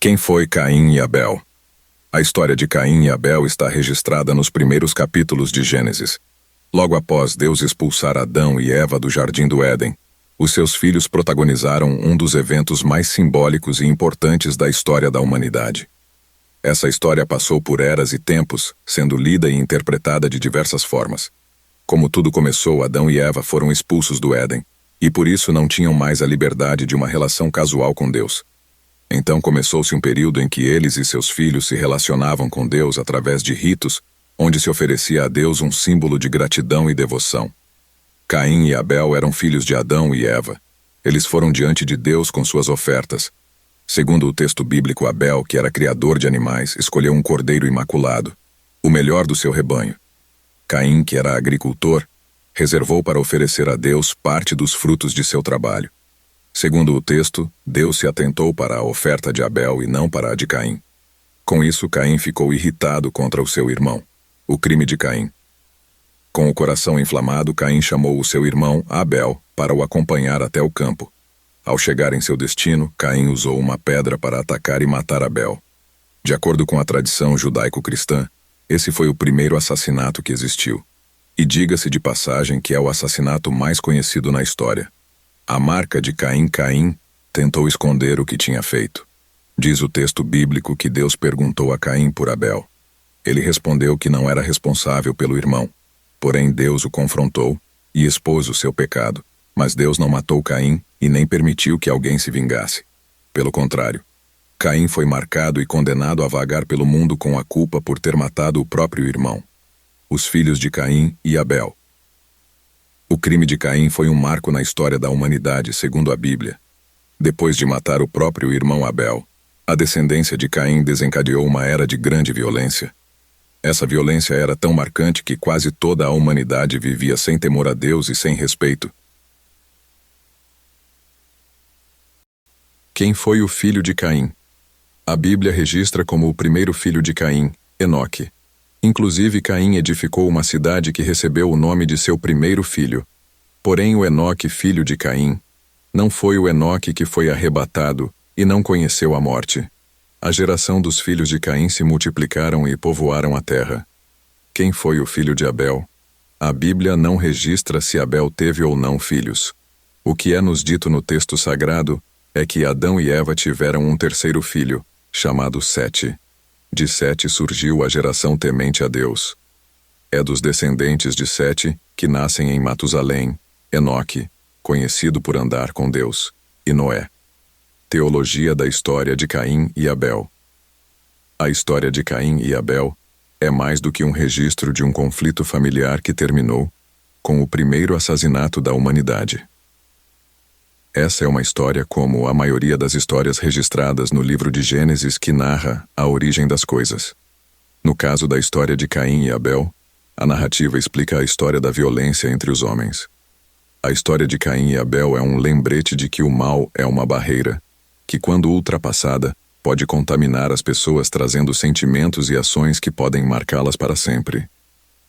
Quem foi Caim e Abel? A história de Caim e Abel está registrada nos primeiros capítulos de Gênesis. Logo após Deus expulsar Adão e Eva do Jardim do Éden, os seus filhos protagonizaram um dos eventos mais simbólicos e importantes da história da humanidade. Essa história passou por eras e tempos, sendo lida e interpretada de diversas formas. Como tudo começou, Adão e Eva foram expulsos do Éden, e por isso não tinham mais a liberdade de uma relação casual com Deus. Então começou-se um período em que eles e seus filhos se relacionavam com Deus através de ritos, onde se oferecia a Deus um símbolo de gratidão e devoção. Caim e Abel eram filhos de Adão e Eva. Eles foram diante de Deus com suas ofertas. Segundo o texto bíblico, Abel, que era criador de animais, escolheu um cordeiro imaculado, o melhor do seu rebanho. Caim, que era agricultor, reservou para oferecer a Deus parte dos frutos de seu trabalho. Segundo o texto, Deus se atentou para a oferta de Abel e não para a de Caim. Com isso, Caim ficou irritado contra o seu irmão. O crime de Caim. Com o coração inflamado, Caim chamou o seu irmão, Abel, para o acompanhar até o campo. Ao chegar em seu destino, Caim usou uma pedra para atacar e matar Abel. De acordo com a tradição judaico-cristã, esse foi o primeiro assassinato que existiu. E diga-se de passagem que é o assassinato mais conhecido na história. A marca de Caim tentou esconder o que tinha feito. Diz o texto bíblico que Deus perguntou a Caim por Abel. Ele respondeu que não era responsável pelo irmão. Porém, Deus o confrontou e expôs o seu pecado. Mas Deus não matou Caim e nem permitiu que alguém se vingasse. Pelo contrário, Caim foi marcado e condenado a vagar pelo mundo com a culpa por ter matado o próprio irmão. Os filhos de Caim e Abel. O crime de Caim foi um marco na história da humanidade, segundo a Bíblia. Depois de matar o próprio irmão Abel, a descendência de Caim desencadeou uma era de grande violência. Essa violência era tão marcante que quase toda a humanidade vivia sem temor a Deus e sem respeito. Quem foi o filho de Caim? A Bíblia registra como o primeiro filho de Caim, Enoque. Inclusive, Caim edificou uma cidade que recebeu o nome de seu primeiro filho. Porém, o Enoque, filho de Caim, não foi o Enoque que foi arrebatado e não conheceu a morte. A geração dos filhos de Caim se multiplicaram e povoaram a terra. Quem foi o filho de Abel? A Bíblia não registra se Abel teve ou não filhos. O que é nos dito no texto sagrado é que Adão e Eva tiveram um terceiro filho, chamado Sete. De Sete surgiu a geração temente a Deus. É dos descendentes de Sete que nascem em Matusalém, Enoque, conhecido por andar com Deus, e Noé. Teologia da história de Caim e Abel. A história de Caim e Abel é mais do que um registro de um conflito familiar que terminou com o primeiro assassinato da humanidade. Essa é uma história como a maioria das histórias registradas no livro de Gênesis que narra a origem das coisas. No caso da história de Caim e Abel, a narrativa explica a história da violência entre os homens. A história de Caim e Abel é um lembrete de que o mal é uma barreira, que quando ultrapassada, pode contaminar as pessoas trazendo sentimentos e ações que podem marcá-las para sempre.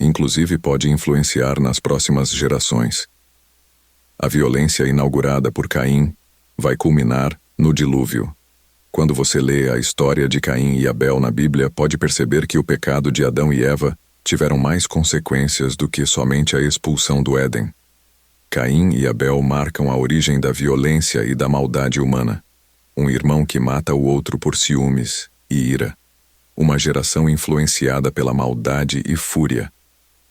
Inclusive pode influenciar nas próximas gerações. A violência inaugurada por Caim vai culminar no dilúvio. Quando você lê a história de Caim e Abel na Bíblia, pode perceber que o pecado de Adão e Eva tiveram mais consequências do que somente a expulsão do Éden. Caim e Abel marcam a origem da violência e da maldade humana. Um irmão que mata o outro por ciúmes e ira. Uma geração influenciada pela maldade e fúria.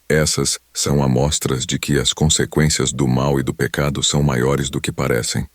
Essas são amostras de que as consequências do mal e do pecado são maiores do que parecem.